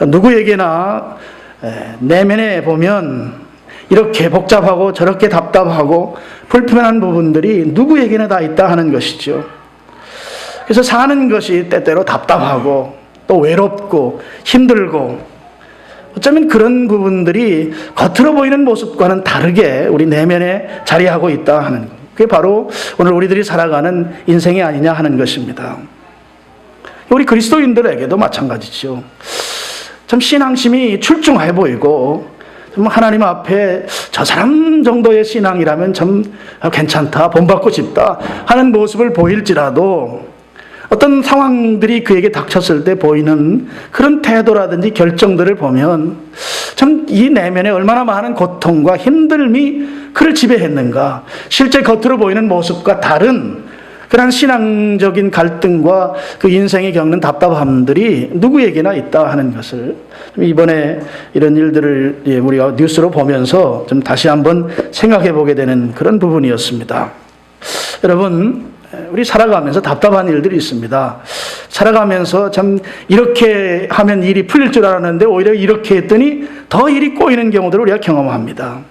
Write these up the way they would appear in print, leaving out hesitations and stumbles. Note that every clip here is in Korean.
누구에게나 내면에 보면 이렇게 복잡하고 저렇게 답답하고 불편한 부분들이 누구에게나 다 있다 하는 것이죠. 그래서 사는 것이 때때로 답답하고 또 외롭고 힘들고 어쩌면 그런 부분들이 겉으로 보이는 모습과는 다르게 우리 내면에 자리하고 있다 하는 것. 그게 바로 오늘 우리들이 살아가는 인생이 아니냐 하는 것입니다. 우리 그리스도인들에게도 마찬가지죠. 참 신앙심이 출중해 보이고 좀 하나님 앞에 저 사람 정도의 신앙이라면 참 괜찮다, 본받고 싶다 하는 모습을 보일지라도 어떤 상황들이 그에게 닥쳤을 때 보이는 그런 태도라든지 결정들을 보면 참 이 내면에 얼마나 많은 고통과 힘듦이 그를 지배했는가, 실제 겉으로 보이는 모습과 다른 그런 신앙적인 갈등과 그 인생에 겪는 답답함들이 누구에게나 있다 하는 것을 이번에 이런 일들을 우리가 뉴스로 보면서 좀 다시 한번 생각해 보게 되는 그런 부분이었습니다. 여러분, 우리 살아가면서 답답한 일들이 있습니다. 살아가면서 참 이렇게 하면 일이 풀릴 줄 알았는데 오히려 이렇게 했더니 더 일이 꼬이는 경우들을 우리가 경험합니다.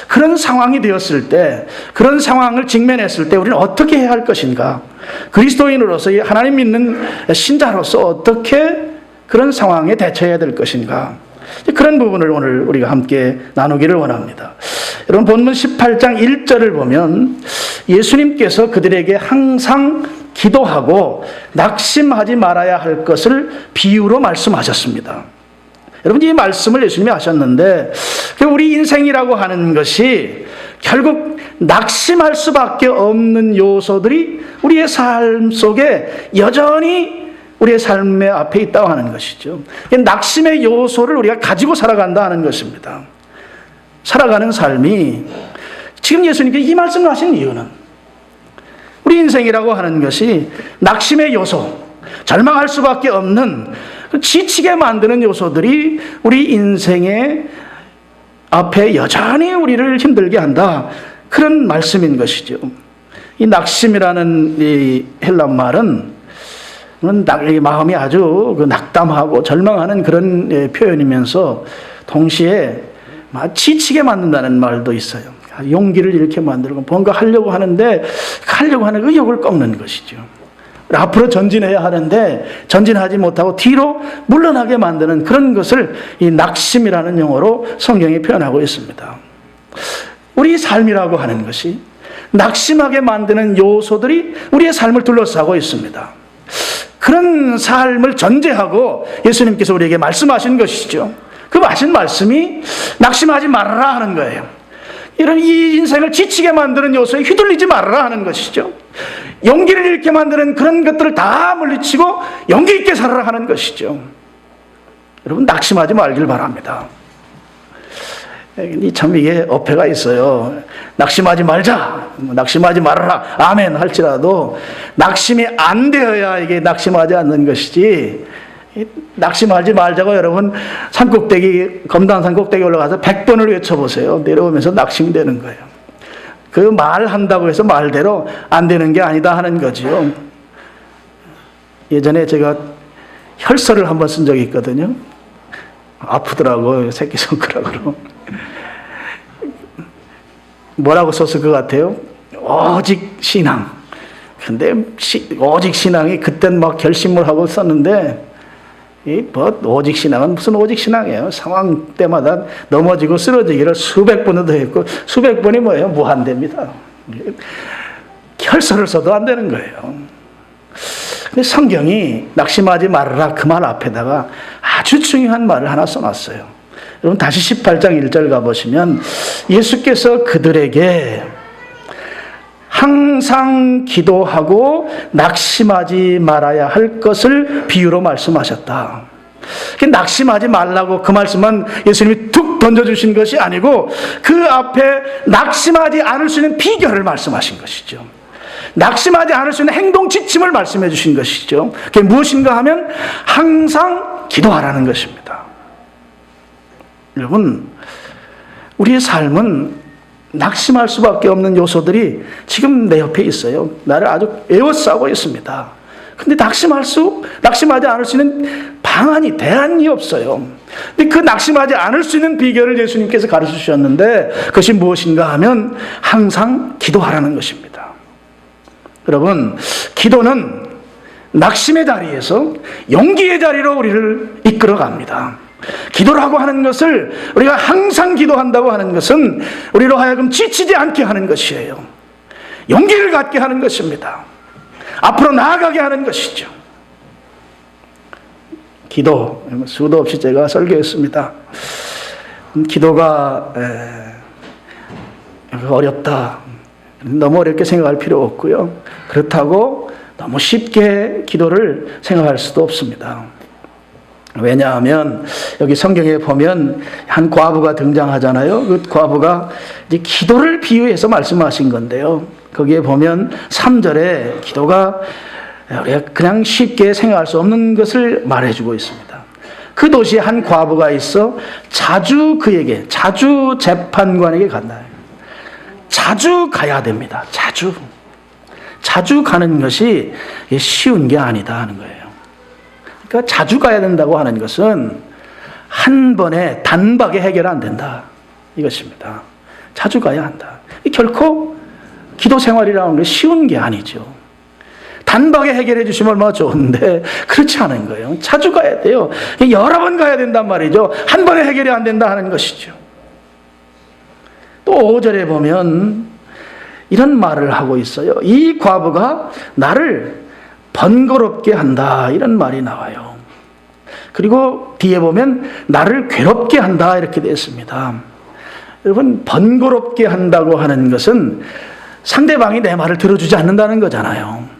그런 상황이 되었을 때, 그런 상황을 직면했을 때 우리는 어떻게 해야 할 것인가? 그리스도인으로서, 하나님 믿는 신자로서 어떻게 그런 상황에 대처해야 될 것인가? 그런 부분을 오늘 우리가 함께 나누기를 원합니다. 여러분, 본문 18장 1절을 보면 예수님께서 그들에게 항상 기도하고 낙심하지 말아야 할 것을 비유로 말씀하셨습니다. 여러분, 이 말씀을 예수님이 하셨는데 우리 인생이라고 하는 것이 결국 낙심할 수밖에 없는 요소들이 우리의 삶 속에 여전히 우리의 삶의 앞에 있다고 하는 것이죠. 낙심의 요소를 우리가 가지고 살아간다 하는 것입니다. 살아가는 삶이, 지금 예수님께서 이 말씀을 하신 이유는 우리 인생이라고 하는 것이 낙심의 요소, 절망할 수밖에 없는 지치게 만드는 요소들이 우리 인생의 앞에 여전히 우리를 힘들게 한다, 그런 말씀인 것이죠. 이 낙심이라는 이 헬라 말은 마음이 아주 낙담하고 절망하는 그런 표현이면서 동시에 지치게 만든다는 말도 있어요. 용기를 이렇게 만들고 뭔가 하려고 하는데 하려고 하는 의욕을 꺾는 것이죠. 앞으로 전진해야 하는데 전진하지 못하고 뒤로 물러나게 만드는 그런 것을 이 낙심이라는 용어로 성경이 표현하고 있습니다. 우리 삶이라고 하는 것이 낙심하게 만드는 요소들이 우리의 삶을 둘러싸고 있습니다. 그런 삶을 전제하고 예수님께서 우리에게 말씀하신 것이죠. 그 하신 말씀이 낙심하지 말아라 하는 거예요. 이런 이 인생을 지치게 만드는 요소에 휘둘리지 말아라 하는 것이죠. 용기를 잃게 만드는 그런 것들을 다 물리치고 용기 있게 살아라 하는 것이죠. 여러분, 낙심하지 말길 바랍니다. 참 이게 어폐가 있어요. 낙심하지 말자, 낙심하지 말아라, 아멘 할지라도 낙심이 안 되어야 이게 낙심하지 않는 것이지, 낙심하지 말자고 여러분 산꼭대기, 검단산 꼭대기 올라가서 100번을 외쳐보세요. 내려오면서 낙심되는 거예요. 그 말한다고 해서 말대로 안 되는 게 아니다 하는 거지요. 예전에 제가 혈서를 한번 쓴 적이 있거든요. 아프더라고요, 새끼손가락으로. 뭐라고 썼을 것 같아요? 오직 신앙. 근데 오직 신앙이 그땐 막 결심을 하고 썼는데, 오직 신앙은 무슨 오직 신앙이에요? 상황 때마다 넘어지고 쓰러지기를 수백 번도 했고, 수백 번이 뭐예요? 무한대입니다. 혈서를 써도 안 되는 거예요. 근데 성경이 낙심하지 말아라 그 말 앞에다가 아주 중요한 말을 하나 써놨어요. 여러분, 다시 18장 1절 가보시면 예수께서 그들에게 항상 기도하고 낙심하지 말아야 할 것을 비유로 말씀하셨다. 낙심하지 말라고 그 말씀만 예수님이 툭 던져주신 것이 아니고 그 앞에 낙심하지 않을 수 있는 비결을 말씀하신 것이죠. 낙심하지 않을 수 있는 행동 지침을 말씀해 주신 것이죠. 그게 무엇인가 하면 항상 기도하라는 것입니다. 여러분, 우리의 삶은 낙심할 수밖에 없는 요소들이 지금 내 옆에 있어요. 나를 아주 에워싸고 있습니다. 근데 낙심하지 않을 수 있는 방안이, 대안이 없어요. 근데 그 낙심하지 않을 수 있는 비결을 예수님께서 가르쳐 주셨는데 그것이 무엇인가 하면 항상 기도하라는 것입니다. 여러분, 기도는 낙심의 자리에서 용기의 자리로 우리를 이끌어 갑니다. 기도라고 하는 것을, 우리가 항상 기도한다고 하는 것은 우리로 하여금 지치지 않게 하는 것이에요. 용기를 갖게 하는 것입니다. 앞으로 나아가게 하는 것이죠. 기도, 수도 없이 제가 설교했습니다. 기도가 어렵다, 너무 어렵게 생각할 필요 없고요. 그렇다고 너무 쉽게 기도를 생각할 수도 없습니다. 왜냐하면 여기 성경에 보면 한 과부가 등장하잖아요. 그 과부가 이제 기도를 비유해서 말씀하신 건데요. 거기에 보면 3절에 기도가 우리가 그냥 쉽게 생각할 수 없는 것을 말해주고 있습니다. 그 도시에 한 과부가 있어 자주 재판관에게 간다. 자주 가야 됩니다. 자주 가는 것이 쉬운 게 아니다 하는 거예요. 그러니까 자주 가야 된다고 하는 것은 한 번에 단박에 해결 안 된다 이것입니다. 자주 가야 한다. 결코 기도 생활이라는 게 쉬운 게 아니죠. 단박에 해결해 주시면 얼마나 좋은데 그렇지 않은 거예요. 자주 가야 돼요. 여러 번 가야 된단 말이죠. 한 번에 해결이 안 된다 하는 것이죠. 또 5절에 보면 이런 말을 하고 있어요. 이 과부가 나를 번거롭게 한다 이런 말이 나와요. 그리고 뒤에 보면 나를 괴롭게 한다 이렇게 되어 있습니다. 여러분, 번거롭게 한다고 하는 것은 상대방이 내 말을 들어주지 않는다는 거잖아요.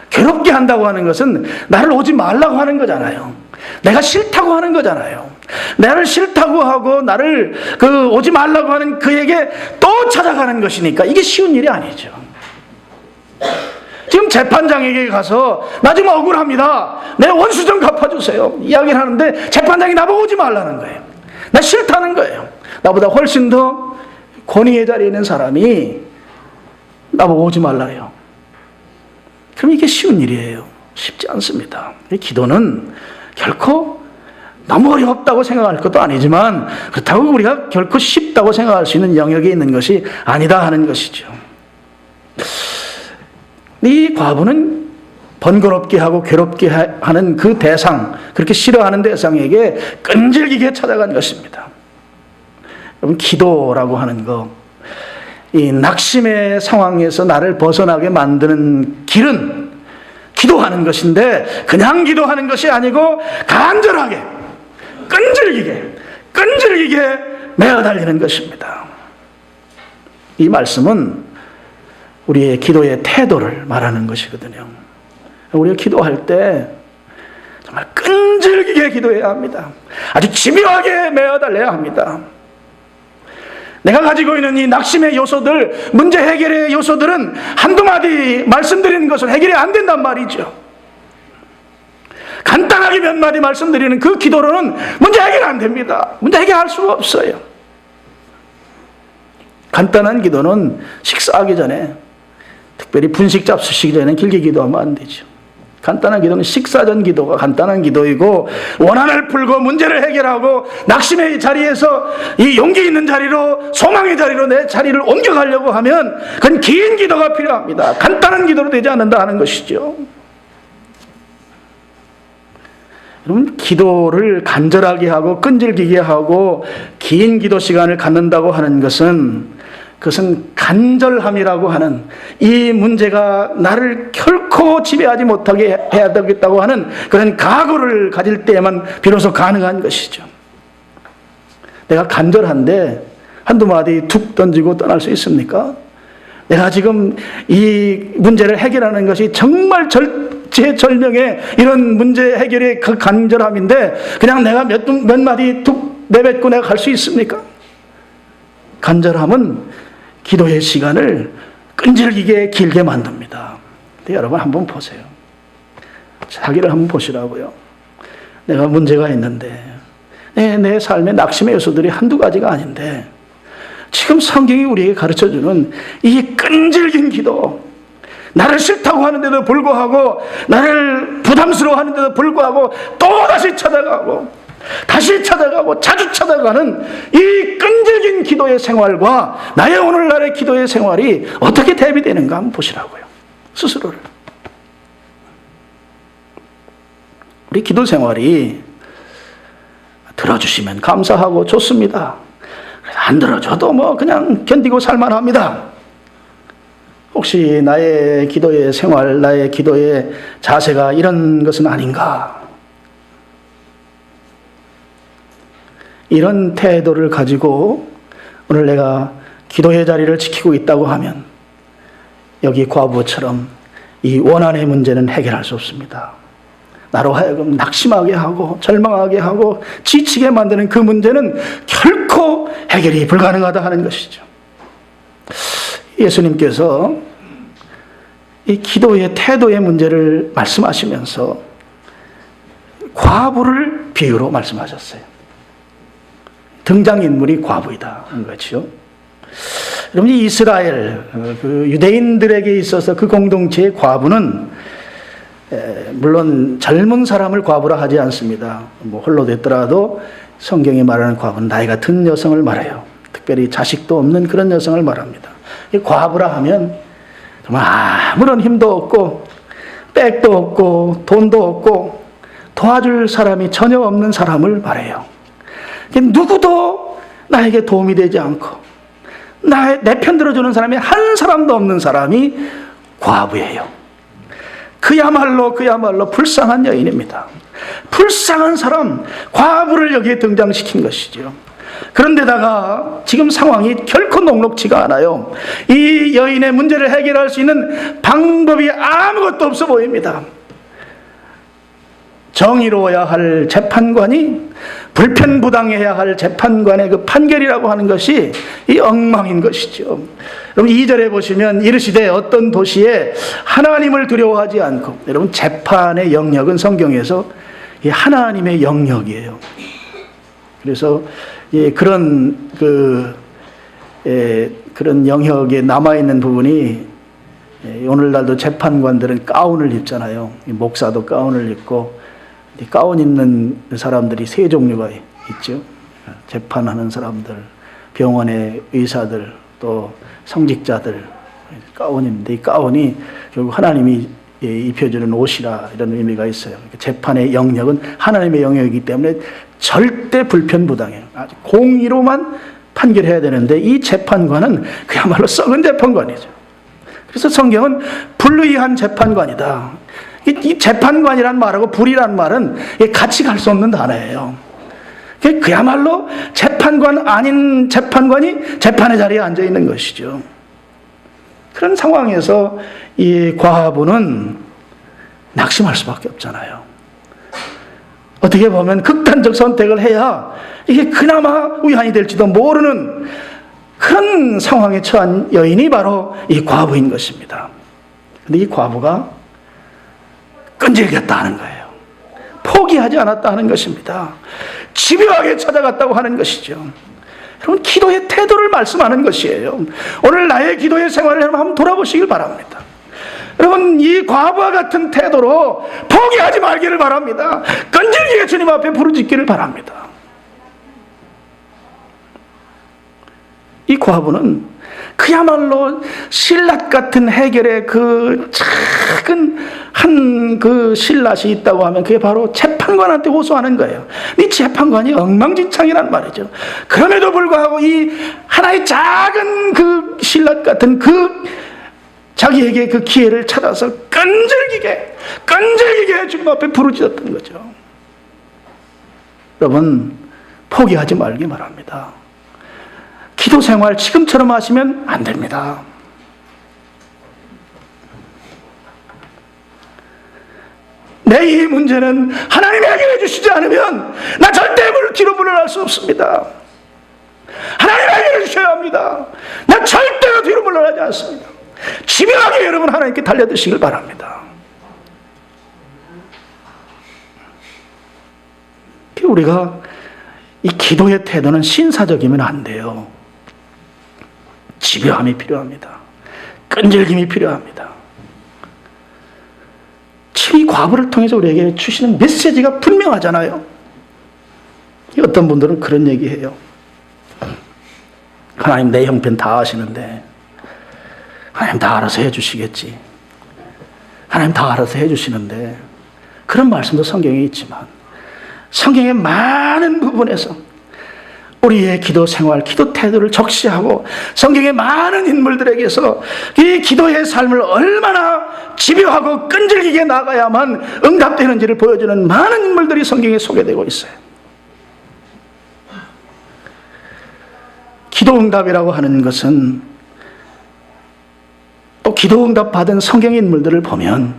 괴롭게 한다고 하는 것은 나를 오지 말라고 하는 거잖아요. 내가 싫다고 하는 거잖아요. 나를 싫다고 하고 나를 오지 말라고 하는 그에게 또 찾아가는 것이니까 이게 쉬운 일이 아니죠. 지금 재판장에게 가서 나 지금 억울합니다, 내 원수 좀 갚아주세요 이야기를 하는데 재판장이 나보고 오지 말라는 거예요. 나 싫다는 거예요. 나보다 훨씬 더 권위의 자리에 있는 사람이 나보고 오지 말라요. 그럼 이게 쉬운 일이에요? 쉽지 않습니다. 기도는 결코 너무 어렵다고 생각할 것도 아니지만 그렇다고 우리가 결코 쉽다고 생각할 수 있는 영역에 있는 것이 아니다 하는 것이죠. 이 과부는 번거롭게 하고 괴롭게 하는 그 대상, 그렇게 싫어하는 대상에게 끈질기게 찾아간 것입니다. 여러분, 기도라고 하는 거, 이 낙심의 상황에서 나를 벗어나게 만드는 길은 기도하는 것인데 그냥 기도하는 것이 아니고 간절하게 끈질기게 매어달리는 것입니다. 이 말씀은 우리의 기도의 태도를 말하는 것이거든요. 우리가 기도할 때 정말 끈질기게 기도해야 합니다. 아주 집요하게 매어달려야 합니다. 내가 가지고 있는 이 낙심의 요소들, 문제 해결의 요소들은 한두 마디 말씀드리는 것은 해결이 안 된단 말이죠. 간단하게 몇 마디 말씀드리는 그 기도로는 문제 해결 안 됩니다. 문제 해결할 수가 없어요. 간단한 기도는 식사하기 전에, 특별히 분식 잡수시기 전에 길게 기도하면 안 되죠. 간단한 기도는 식사 전 기도가 간단한 기도이고, 원한을 풀고 문제를 해결하고 낙심의 자리에서 이 용기 있는 자리로, 소망의 자리로 내 자리를 옮겨가려고 하면 그건 긴 기도가 필요합니다. 간단한 기도로 되지 않는다 하는 것이죠. 여러분, 기도를 간절하게 하고 끈질기게 하고 긴 기도 시간을 갖는다고 하는 것은, 그것은 간절함이라고 하는, 이 문제가 나를 결코 지배하지 못하게 해야 되겠다고 하는 그런 각오를 가질 때에만 비로소 가능한 것이죠. 내가 간절한데 한두 마디 툭 던지고 떠날 수 있습니까? 내가 지금 이 문제를 해결하는 것이 정말 절체절명의 이런 문제 해결의 그 간절함인데 그냥 내가 몇 마디 툭 내뱉고 내가 갈 수 있습니까? 간절함은 기도의 시간을 끈질기게 길게 만듭니다. 근데 여러분 한번 보세요. 자기를 한번 보시라고요. 내가 문제가 있는데 내 삶의 낙심의 요소들이 한두 가지가 아닌데 지금 성경이 우리에게 가르쳐주는 이 끈질긴 기도, 나를 싫다고 하는데도 불구하고, 나를 부담스러워 하는데도 불구하고 또다시 찾아가고 다시 찾아가고 자주 찾아가는 이 끈질긴 기도의 생활과 나의 오늘날의 기도의 생활이 어떻게 대비되는가 한번 보시라고요. 스스로를. 우리 기도 생활이 들어주시면 감사하고 좋습니다. 안 들어줘도 뭐 그냥 견디고 살만합니다. 혹시 나의 기도의 생활, 나의 기도의 자세가 이런 것은 아닌가? 이런 태도를 가지고 오늘 내가 기도의 자리를 지키고 있다고 하면 여기 과부처럼 이 원한의 문제는 해결할 수 없습니다. 나로 하여금 낙심하게 하고 절망하게 하고 지치게 만드는 그 문제는 결코 해결이 불가능하다 하는 것이죠. 예수님께서 이 기도의 태도의 문제를 말씀하시면서 과부를 비유로 말씀하셨어요. 등장인물이 과부이다 하는 거죠. 여러분, 이스라엘 그 유대인들에게 있어서 그 공동체의 과부는 물론 젊은 사람을 과부라 하지 않습니다. 뭐 홀로 됐더라도 성경이 말하는 과부는 나이가 든 여성을 말해요. 특별히 자식도 없는 그런 여성을 말합니다. 이 과부라 하면 정말 아무런 힘도 없고 백도 없고 돈도 없고 도와줄 사람이 전혀 없는 사람을 말해요. 누구도 나에게 도움이 되지 않고 내 편 들어주는 사람이 한 사람도 없는 사람이 과부예요. 그야말로 불쌍한 여인입니다. 불쌍한 사람, 과부를 여기에 등장시킨 것이죠. 그런데다가 지금 상황이 결코 녹록지가 않아요. 이 여인의 문제를 해결할 수 있는 방법이 아무것도 없어 보입니다. 정의로워야 할 재판관이 불편부당해야 할 재판관의 그 판결이라고 하는 것이 이 엉망인 것이죠. 여러분 2절에 보시면 이르시되 어떤 도시에 하나님을 두려워하지 않고, 여러분 재판의 영역은 성경에서 이 하나님의 영역이에요. 그래서 그런 그런 영역에 남아 있는 부분이 오늘날도 재판관들은 가운을 입잖아요. 목사도 가운을 입고, 가운 입는 사람들이 세 종류가 있죠. 재판하는 사람들, 병원의 의사들, 또 성직자들, 가운인데 이 가운이 결국 하나님이 입혀주는 옷이라 이런 의미가 있어요. 재판의 영역은 하나님의 영역이기 때문에 절대 불편부당해요. 아주 공의로만 판결해야 되는데 이 재판관은 그야말로 썩은 재판관이죠. 그래서 성경은 불의한 재판관이다. 이 재판관이란 말하고 불이란 말은 같이 갈 수 없는 단어예요. 그야말로 재판관 아닌 재판관이 재판의 자리에 앉아 있는 것이죠. 그런 상황에서 이 과부는 낙심할 수밖에 없잖아요. 어떻게 보면 극단적 선택을 해야 이게 그나마 위안이 될지도 모르는 그런 상황에 처한 여인이 바로 이 과부인 것입니다. 그런데 이 과부가 끈질겼다 하는 거예요. 포기하지 않았다 하는 것입니다. 집요하게 찾아갔다고 하는 것이죠. 여러분, 기도의 태도를 말씀하는 것이에요. 오늘 나의 기도의 생활을 한번 돌아보시길 바랍니다. 여러분, 이 과부와 같은 태도로 포기하지 말기를 바랍니다. 끈질기게 주님 앞에 부르짖기를 바랍니다. 이 과부는 그야말로 신라 같은 해결의 그 작은 한 그 신라시 있다고 하면 그게 바로 재판관한테 호소하는 거예요. 이 재판관이 엉망진창이란 말이죠. 그럼에도 불구하고 이 하나의 작은 그 신라 같은 그 자기에게 그 기회를 찾아서 끈질기게 주님 앞에 부르짖었던 거죠. 여러분, 포기하지 말기 바랍니다. 기도 생활 지금처럼 하시면 안 됩니다. 내 이 문제는 하나님이 해결해 주시지 않으면 나 절대 뒤로 물러날 수 없습니다. 하나님이 해결해 주셔야 합니다. 나 절대로 뒤로 물러나지 않습니다. 집요하게 여러분 하나님께 달려드시길 바랍니다. 우리가 이 기도의 태도는 신사적이면 안 돼요. 집요함이 필요합니다. 끈질김이 필요합니다. 이 과부를 통해서 우리에게 주시는 메시지가 분명하잖아요. 어떤 분들은 그런 얘기해요. 하나님 내 형편 다 아시는데 하나님 다 알아서 해주시겠지. 하나님 다 알아서 해주시는데, 그런 말씀도 성경에 있지만 성경의 많은 부분에서 우리의 기도 생활, 기도 태도를 적시하고 성경의 많은 인물들에게서 이 기도의 삶을 얼마나 집요하고 끈질기게 나가야만 응답되는지를 보여주는 많은 인물들이 성경에 소개되고 있어요. 기도 응답이라고 하는 것은, 또 기도 응답 받은 성경의 인물들을 보면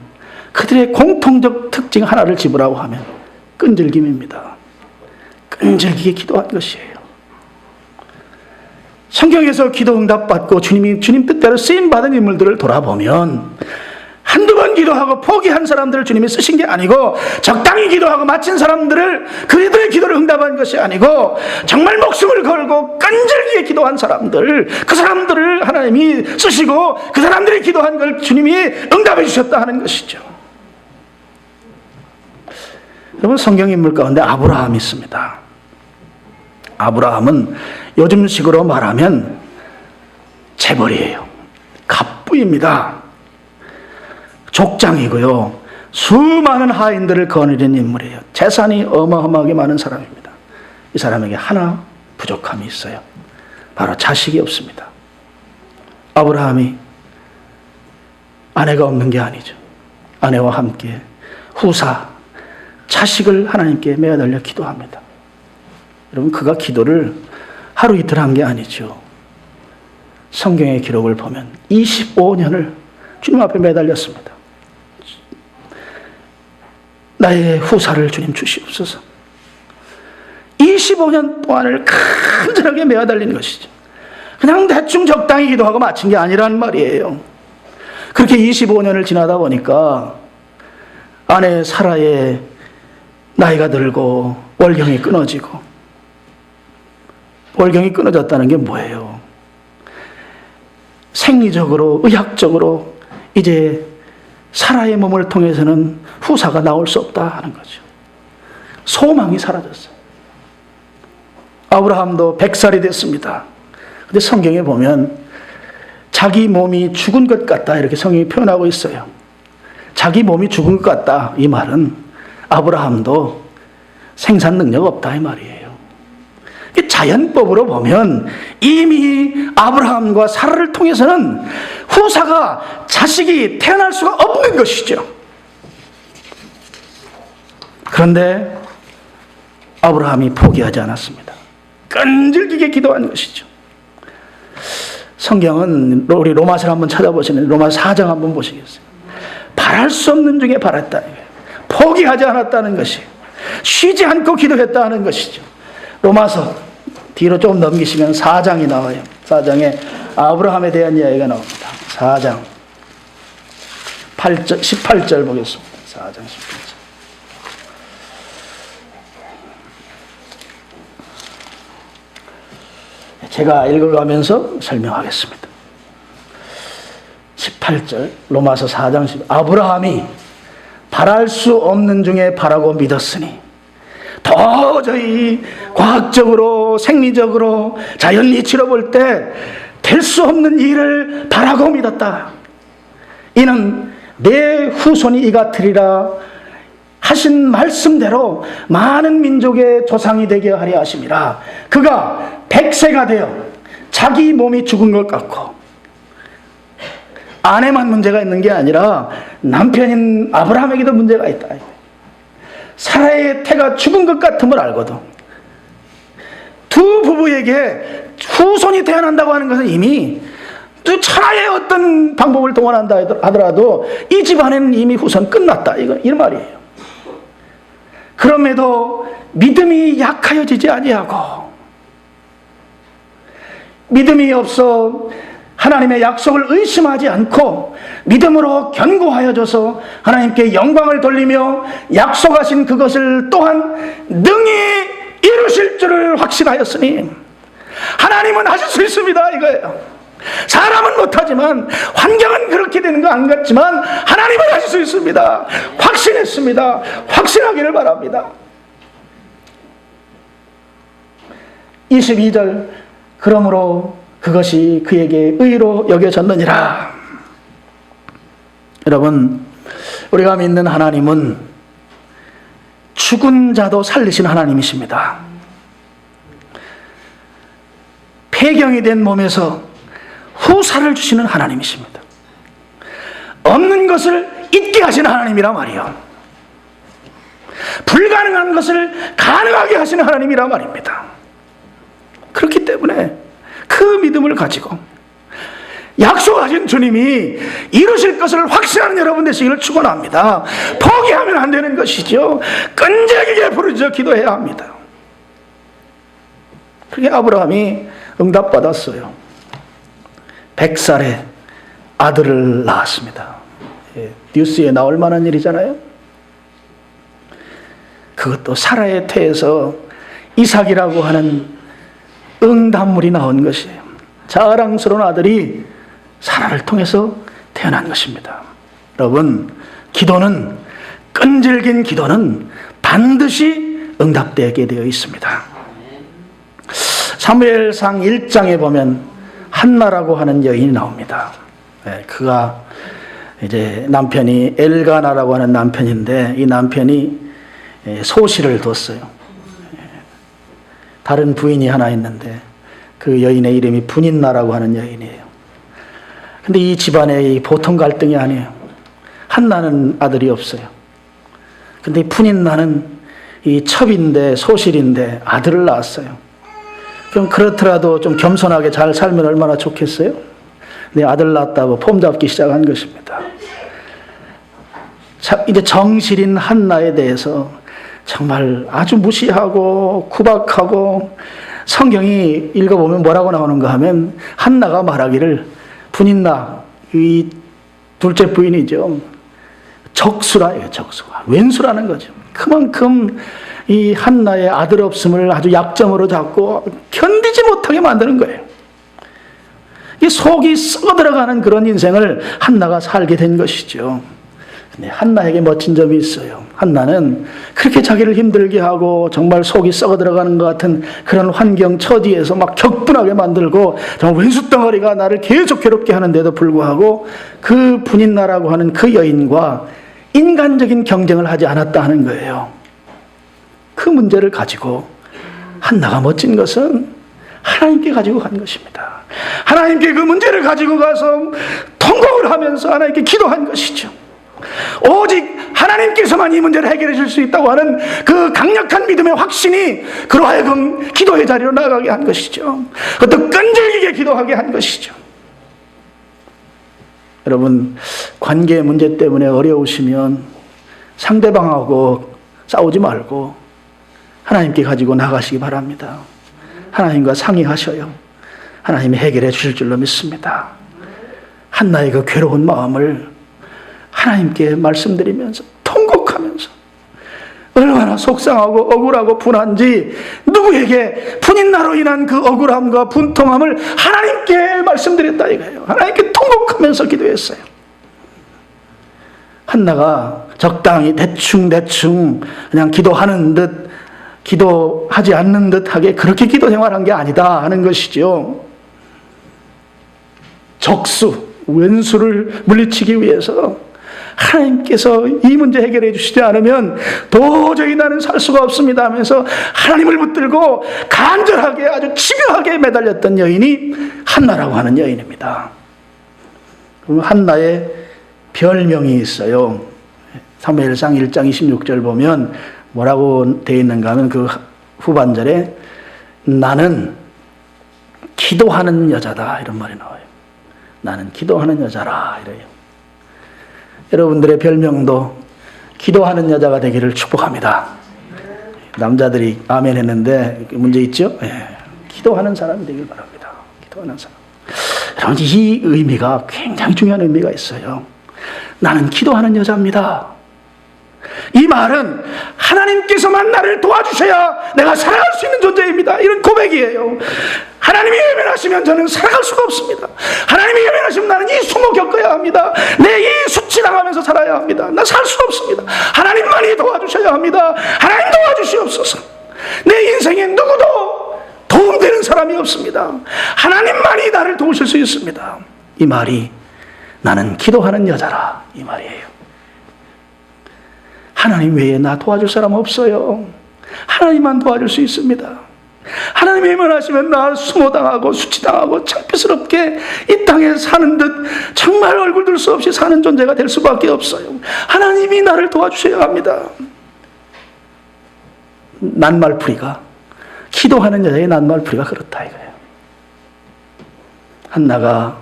그들의 공통적 특징 하나를 집으라고 하면 끈질김입니다. 끈질기게 기도한 것이에요. 성경에서 기도 응답받고 주님 뜻대로 쓰임받은 인물들을 돌아보면 한두 번 기도하고 포기한 사람들을 주님이 쓰신 게 아니고, 적당히 기도하고 마친 사람들을, 그들의 기도를 응답한 것이 아니고, 정말 목숨을 걸고 끈질기게 기도한 사람들, 그 사람들을 하나님이 쓰시고 그 사람들이 기도한 걸 주님이 응답해 주셨다 하는 것이죠. 여러분, 성경 인물 가운데 아브라함이 있습니다. 아브라함은 요즘식으로 말하면 재벌이에요. 갑부입니다. 족장이고요, 수많은 하인들을 거느리는 인물이에요. 재산이 어마어마하게 많은 사람입니다. 이 사람에게 하나 부족함이 있어요. 바로 자식이 없습니다. 아브라함이 아내가 없는 게 아니죠. 아내와 함께 후사, 자식을 하나님께 매달려 기도합니다. 여러분, 그가 기도를 하루 이틀 한 게 아니죠. 성경의 기록을 보면 25년을 주님 앞에 매달렸습니다. 나의 후사를 주님 주시옵소서. 25년 동안을 간절하게 매달리는 것이죠. 그냥 대충 적당히 기도하고 마친 게 아니란 말이에요. 그렇게 25년을 지나다 보니까 아내 사라의 나이가 들고 월경이 끊어지고, 월경이 끊어졌다는 게 뭐예요? 생리적으로, 의학적으로 이제 사라의 몸을 통해서는 후사가 나올 수 없다 하는 거죠. 소망이 사라졌어요. 아브라함도 100살이 됐습니다. 근데 성경에 보면 자기 몸이 죽은 것 같다, 이렇게 성경이 표현하고 있어요. 자기 몸이 죽은 것 같다, 이 말은 아브라함도 생산 능력 없다 이 말이에요. 자연법으로 보면 이미 아브라함과 사라를 통해서는 후사가, 자식이 태어날 수가 없는 것이죠. 그런데 아브라함이 포기하지 않았습니다. 끈질기게 기도한 것이죠. 성경은 우리 로마서를 한번 찾아보시면 로마서 4장 한번 보시겠어요. 바랄 수 없는 중에 바랐다, 포기하지 않았다는 것이, 쉬지 않고 기도했다는 것이죠. 로마서 뒤로 좀 넘기시면 4장이 나와요. 4장에 아브라함에 대한 이야기가 나옵니다. 4장 8절, 18절 보겠습니다. 4장 18절. 제가 읽어가면서 설명하겠습니다. 18절, 로마서 4장 10절. 아브라함이 바랄 수 없는 중에 바라고 믿었으니 도저히 과학적으로, 생리적으로, 자연 이치로 볼 때 될 수 없는 일을 바라고 믿었다. 이는 내 후손이 이같으리라 하신 말씀대로 많은 민족의 조상이 되게 하려 하심이라. 그가 100세가 되어 자기 몸이 죽은 것 같고, 아내만 문제가 있는 게 아니라 남편인 아브라함에게도 문제가 있다. 사라의 태가 죽은 것 같음을 알거든. 두 부부에게 후손이 태어난다고 하는 것은 이미 또 천하의 어떤 방법을 동원한다 하더라도 이 집안에는 이미 후손 끝났다, 이 말이에요. 그럼에도 믿음이 약하여지지 아니하고, 믿음이 없어 하나님의 약속을 의심하지 않고 믿음으로 견고하여져서 하나님께 영광을 돌리며 약속하신 그것을 또한 능히 이루실 줄을 확신하였으니, 하나님은 하실 수 있습니다, 이거예요. 사람은 못하지만, 환경은 그렇게 되는 거 안 같지만 하나님은 하실 수 있습니다. 확신했습니다. 확신하기를 바랍니다. 22절, 그러므로 그것이 그에게 의로 여겨졌느니라. 여러분, 우리가 믿는 하나님은 죽은 자도 살리신 하나님이십니다. 폐경이 된 몸에서 후사를 주시는 하나님이십니다. 없는 것을 있게 하시는 하나님이란 말이요, 불가능한 것을 가능하게 하시는 하나님이란 말입니다. 그렇기 때문에 그 믿음을 가지고 약속하신 주님이 이루실 것을 확신하는 여러분 되시기를 축원합니다. 포기하면 안 되는 것이죠. 끈질기게 부르짖어 기도해야 합니다. 그게 아브라함이 응답받았어요. 100살에 아들을 낳았습니다. 뉴스에 나올 만한 일이잖아요. 그것도 사라의 태에서 이삭이라고 하는 응답물이 나온 것이에요. 자랑스러운 아들이 사라를 통해서 태어난 것입니다. 여러분, 기도는, 끈질긴 기도는 반드시 응답되게 되어 있습니다. 사무엘상 1장에 보면 한나라고 하는 여인이 나옵니다. 그가 이제 남편이 엘가나라고 하는 남편인데, 이 남편이 소실을 뒀어요. 다른 부인이 하나 있는데 그 여인의 이름이 분인나라고 하는 여인이에요. 근데 이 집안에 보통 갈등이 아니에요. 한나는 아들이 없어요. 근데 분인나는 이 첩인데, 소실인데 아들을 낳았어요. 그럼 그렇더라도 좀 겸손하게 잘 살면 얼마나 좋겠어요? 내 아들 낳았다고 폼 잡기 시작한 것입니다. 자, 이제 정실인 한나에 대해서 정말 아주 무시하고 구박하고, 성경이 읽어보면 뭐라고 나오는가 하면 한나가 말하기를, 분인나, 이 둘째 부인이죠, 적수라예요. 적수가 왼수라는 거죠. 그만큼 이 한나의 아들 없음을 아주 약점으로 잡고 견디지 못하게 만드는 거예요. 이 속이 썩어 들어가는 그런 인생을 한나가 살게 된 것이죠. 근데 한나에게 멋진 점이 있어요. 한나는 그렇게 자기를 힘들게 하고 정말 속이 썩어 들어가는 것 같은 그런 환경 처지에서 막 격분하게 만들고 정말 왼수덩어리가 나를 계속 괴롭게 하는데도 불구하고 그 분인나라고 하는 그 여인과 인간적인 경쟁을 하지 않았다 하는 거예요. 그 문제를 가지고 한나가 멋진 것은 하나님께 가지고 간 것입니다. 하나님께 그 문제를 가지고 가서 통곡을 하면서 하나님께 기도한 것이죠. 오직 하나님께서만 이 문제를 해결해 줄 수 있다고 하는 그 강력한 믿음의 확신이 그로 하여금 기도의 자리로 나가게 한 것이죠. 그것도 끈질기게 기도하게 한 것이죠. 여러분, 관계 문제 때문에 어려우시면 상대방하고 싸우지 말고 하나님께 가지고 나가시기 바랍니다. 하나님과 상의하셔요. 하나님이 해결해 주실 줄로 믿습니다. 한나의 그 괴로운 마음을 하나님께 말씀드리면서 통곡하면서 얼마나 속상하고 억울하고 분한지, 누구에게 분인나로 인한 그 억울함과 분통함을 하나님께 말씀드렸다 이거예요. 하나님께 통곡하면서 기도했어요. 한나가 적당히 대충 그냥 기도하는 듯, 기도하지 않는 듯하게 그렇게 기도 생활한 게 아니다 하는 것이죠. 적수, 왼수를 물리치기 위해서 하나님께서 이 문제 해결해 주시지 않으면 도저히 나는 살 수가 없습니다 하면서 하나님을 붙들고 간절하게, 아주 집요하게 매달렸던 여인이 한나라고 하는 여인입니다. 한나의 별명이 있어요. 사무엘상 1장 26절 보면 뭐라고 되어 있는가 하면 그 후반절에 나는 기도하는 여자다 이런 말이 나와요. 나는 기도하는 여자라 이래요. 여러분들의 별명도 기도하는 여자가 되기를 축복합니다. 남자들이 아멘 했는데 문제 있죠? 예. 기도하는 사람이 되길 바랍니다. 기도하는 사람. 여러분, 이 의미가 굉장히 중요한 의미가 있어요. 나는 기도하는 여자입니다. 이 말은 하나님께서만 나를 도와주셔야 내가 살아갈 수 있는 존재입니다. 이런 고백이에요. 하나님이 외면하시면 저는 살아갈 수가 없습니다. 하나님이 외면하시면 나는 이 수모 겪어야 합니다. 내 이 수치당하면서 살아야 합니다. 나 살 수 없습니다. 하나님만이 도와주셔야 합니다. 하나님 도와주시옵소서. 내 인생에 누구도 도움되는 사람이 없습니다. 하나님만이 나를 도우실 수 있습니다. 이 말이 나는 기도하는 여자라, 이 말이에요. 하나님 외에 나 도와줄 사람 없어요. 하나님만 도와줄 수 있습니다. 하나님이 외면하시면 나 수모당하고 수치당하고 창피스럽게 이 땅에 사는 듯 정말 얼굴 들 수 없이 사는 존재가 될 수밖에 없어요. 하나님이 나를 도와주셔야 합니다. 낱말풀이가, 기도하는 여자의 낱말풀이가 그렇다 이거예요. 한나가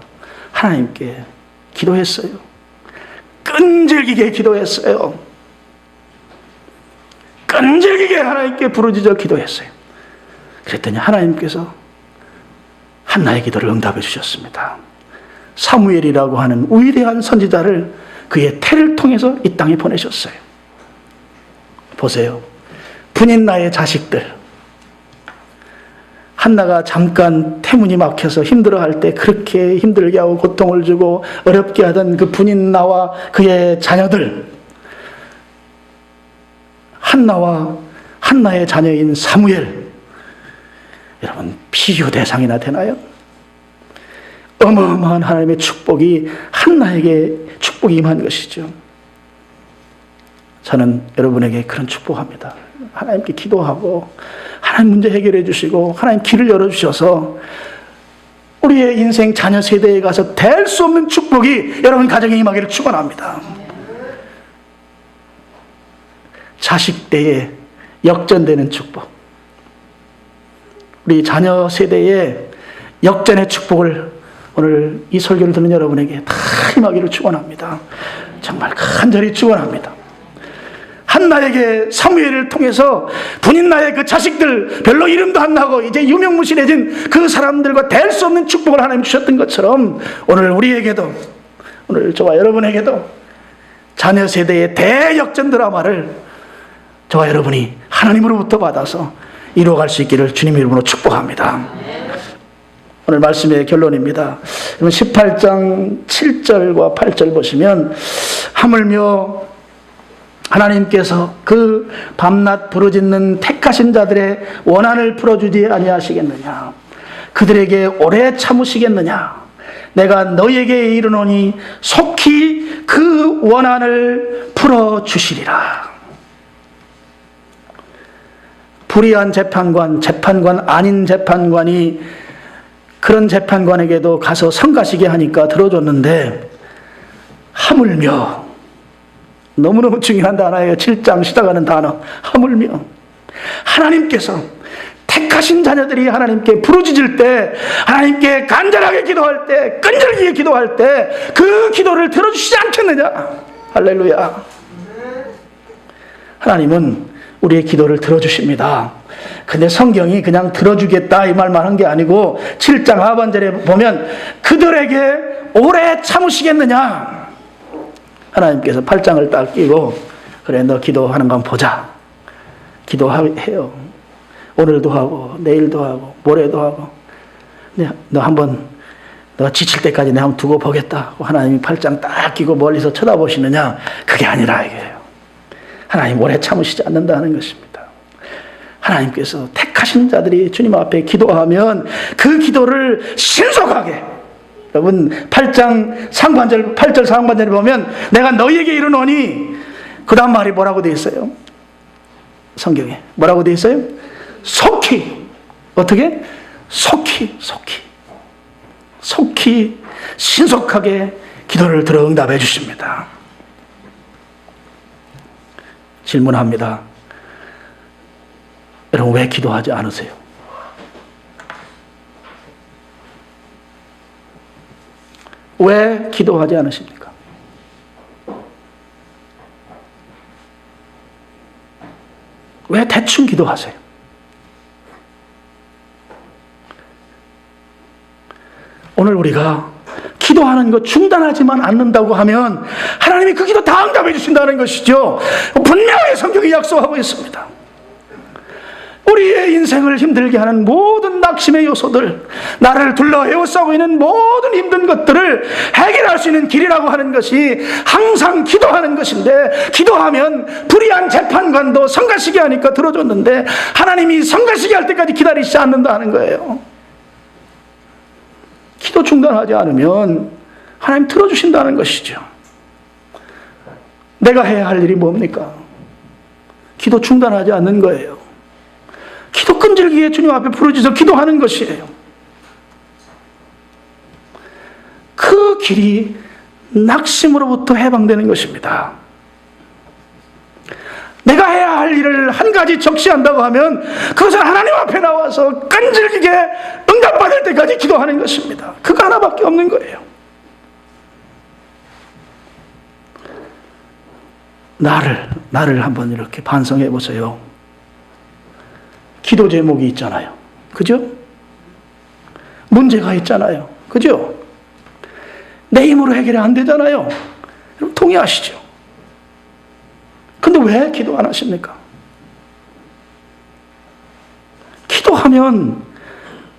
하나님께 기도했어요. 끈질기게 기도했어요. 끈질기게 하나님께 부르짖어 기도했어요. 그랬더니 하나님께서 한나의 기도를 응답해 주셨습니다. 사무엘이라고 하는 위대한 선지자를 그의 태를 통해서 이 땅에 보내셨어요. 보세요. 분인 나의 자식들, 한나가 잠깐 태문이 막혀서 힘들어할 때 그렇게 힘들게 하고 고통을 주고 어렵게 하던 그 분인 나와 그의 자녀들, 한나와 한나의 자녀인 사무엘, 여러분 비교 대상이나 되나요? 어마어마한 하나님의 축복이 한나에게 축복이 임한 것이죠. 저는 여러분에게 그런 축복합니다. 하나님께 기도하고 하나님 문제 해결해 주시고 하나님 길을 열어주셔서 우리의 인생 자녀 세대에 가서 될 수 없는 축복이 여러분 가정에 임하기를 축원합니다. 자식 때에 역전되는 축복, 우리 자녀 세대에 역전의 축복을 오늘 이 설교를 듣는 여러분에게 다 임하기를 축원합니다. 정말 간절히 축원합니다. 한나에게 사무엘을 통해서 분인나의 그 자식들, 별로 이름도 안 나고 이제 유명무실해진 그 사람들과 될 수 없는 축복을 하나님 주셨던 것처럼 오늘 우리에게도, 오늘 저와 여러분에게도 자녀 세대의 대역전 드라마를 저와 여러분이 하나님으로부터 받아서 이루어갈 수 있기를 주님 이름으로 축복합니다. 오늘 말씀의 결론입니다. 18장 7절과 8절 보시면, 하물며 하나님께서 그 밤낮 부르짖는 택하신 자들의 원한을 풀어주지 아니하시겠느냐? 그들에게 오래 참으시겠느냐? 내가 너희에게 이르노니 속히 그 원한을 풀어주시리라. 불의한 재판관, 재판관 아닌 재판관이 그런 재판관에게도 가서 성가시게 하니까 들어줬는데, 하물며, 너무너무 중요한 단어예요. 7장 시작하는 단어, 하물며. 하나님께서 택하신 자녀들이 하나님께 부르짖을 때, 하나님께 간절하게 기도할 때, 끈질기게 기도할 때 그 기도를 들어주시지 않겠느냐? 할렐루야. 하나님은 우리의 기도를 들어주십니다. 근데 성경이 그냥 들어주겠다 이 말만 한 게 아니고 7장 하반절에 보면 그들에게 오래 참으시겠느냐? 하나님께서 8장을 딱 끼고, 그래 너 기도하는 거 한번 보자. 기도해요. 오늘도 하고 내일도 하고 모레도 하고, 너 한번, 너 지칠 때까지 내가 한번 두고 보겠다. 하나님이 8장 딱 끼고 멀리서 쳐다보시느냐? 그게 아니라 이거예요. 하나님 오래 참으시지 않는다는 것입니다. 하나님께서 택하신 자들이 주님 앞에 기도하면 그 기도를 신속하게, 여러분 8장 상반절, 8절 상반절에 보면 내가 너희에게 이르노니, 그 다음 말이 뭐라고 되어 있어요? 성경에 뭐라고 되어 있어요? 속히. 어떻게? 속히 신속하게 기도를 들어 응답해 주십니다. 질문합니다. 여러분 왜 기도하지 않으세요? 왜 기도하지 않으십니까? 왜 대충 기도하세요? 오늘 우리가 기도하는 것 중단하지만 않는다고 하면 하나님이 그 기도 다 응답해 주신다는 것이죠. 분명히 성경이 약속하고 있습니다. 우리의 인생을 힘들게 하는 모든 낙심의 요소들, 나를 둘러 에워싸고 있는 모든 힘든 것들을 해결할 수 있는 길이라고 하는 것이 항상 기도하는 것인데, 기도하면 불의한 재판관도 성가시게 하니까 들어줬는데 하나님이 성가시게 할 때까지 기다리지 않는다 하는 거예요. 기도 중단하지 않으면 하나님 들어주신다는 것이죠. 내가 해야 할 일이 뭡니까? 기도 중단하지 않는 거예요. 기도 끈질기게 주님 앞에 부르짖어 기도하는 것이에요. 그 길이 낙심으로부터 해방되는 것입니다. 내가 해야 할 일을 한 가지 적시한다고 하면 그것은 하나님 앞에 나와서 끈질기게 응답받을 때까지 기도하는 것입니다. 그거 하나밖에 없는 거예요. 나를 한번 이렇게 반성해 보세요. 기도 제목이 있잖아요. 그죠? 문제가 있잖아요. 그죠? 내 힘으로 해결이 안 되잖아요. 여러분 동의하시죠? 근데 왜 기도 안 하십니까? 기도하면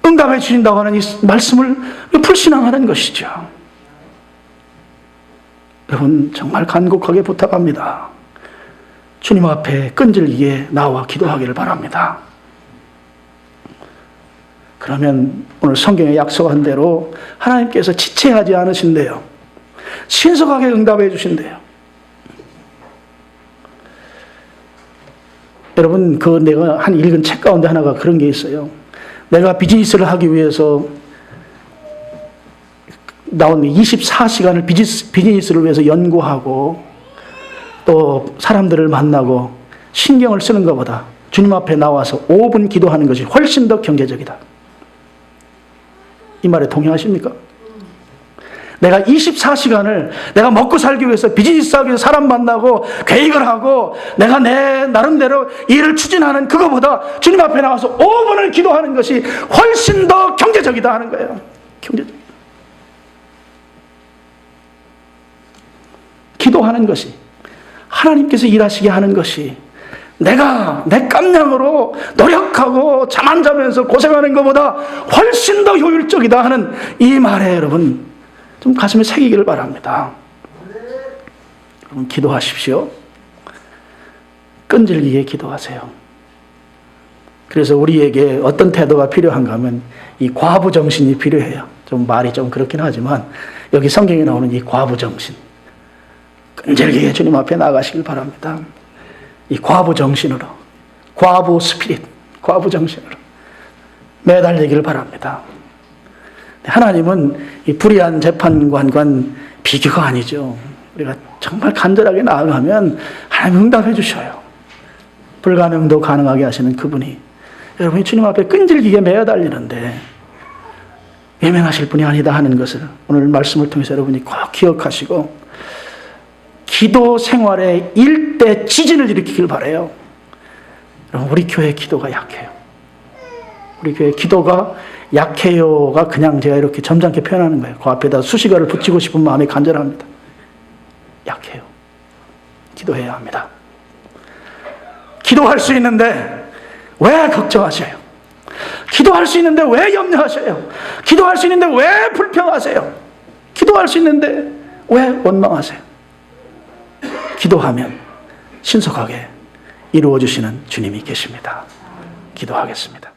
응답해 주신다고 하는 이 말씀을 불신앙하는 것이죠. 여러분 정말 간곡하게 부탁합니다. 주님 앞에 끈질기게 나와 기도하기를 바랍니다. 그러면 오늘 성경에 약속한 대로 하나님께서 지체하지 않으신대요. 신속하게 응답해 주신대요. 여러분 내가 한 읽은 책 가운데 하나가 그런 게 있어요. 내가 비즈니스를 하기 위해서 나온 24시간을 비즈니스를 위해서 연구하고 또 사람들을 만나고 신경을 쓰는 것보다 주님 앞에 나와서 5분 기도하는 것이 훨씬 더 경제적이다. 이 말에 동의하십니까? 내가 24시간을 내가 먹고 살기 위해서 비즈니스 하기 위해서 사람 만나고 계획을 하고 내가 내 나름대로 일을 추진하는 그거보다 주님 앞에 나와서 5분을 기도하는 것이 훨씬 더 경제적이다 하는 거예요. 경제적. 기도하는 것이, 하나님께서 일하시게 하는 것이 내가 내 깜냥으로 노력하고 잠 안 자면서 고생하는 것보다 훨씬 더 효율적이다 하는 이 말에 여러분 좀 가슴에 새기기를 바랍니다. 여러분 기도하십시오. 끈질기게 기도하세요. 그래서 우리에게 어떤 태도가 필요한가 하면 이 과부 정신이 필요해요. 좀 말이 좀 그렇긴 하지만 여기 성경에 나오는 이 과부 정신, 끈질기게 주님 앞에 나가시길 바랍니다. 이 과부 정신으로, 과부 스피릿, 과부 정신으로 매달리기를 바랍니다. 하나님은 이 불의한 재판관과 비교가 아니죠. 우리가 정말 간절하게 나아가면 하나님 응답해 주셔요. 불가능도 가능하게 하시는 그분이 여러분이 주님 앞에 끈질기게 매달리는데 외면하실 분이 아니다 하는 것을 오늘 말씀을 통해서 여러분이 꼭 기억하시고 기도 생활에 일대 지진을 일으키길 바라요. 여러분 우리 교회 기도가 약해요. 우리 교회 기도가 약해요가 그냥 제가 이렇게 점잖게 표현하는 거예요. 그 앞에다 수식어를 붙이고 싶은 마음이 간절합니다. 약해요. 기도해야 합니다. 기도할 수 있는데 왜 걱정하셔요? 기도할 수 있는데 왜 염려하셔요? 기도할 수 있는데 왜 불평하세요? 기도할 수 있는데 왜 원망하세요? 기도하면 신속하게 이루어주시는 주님이 계십니다. 기도하겠습니다.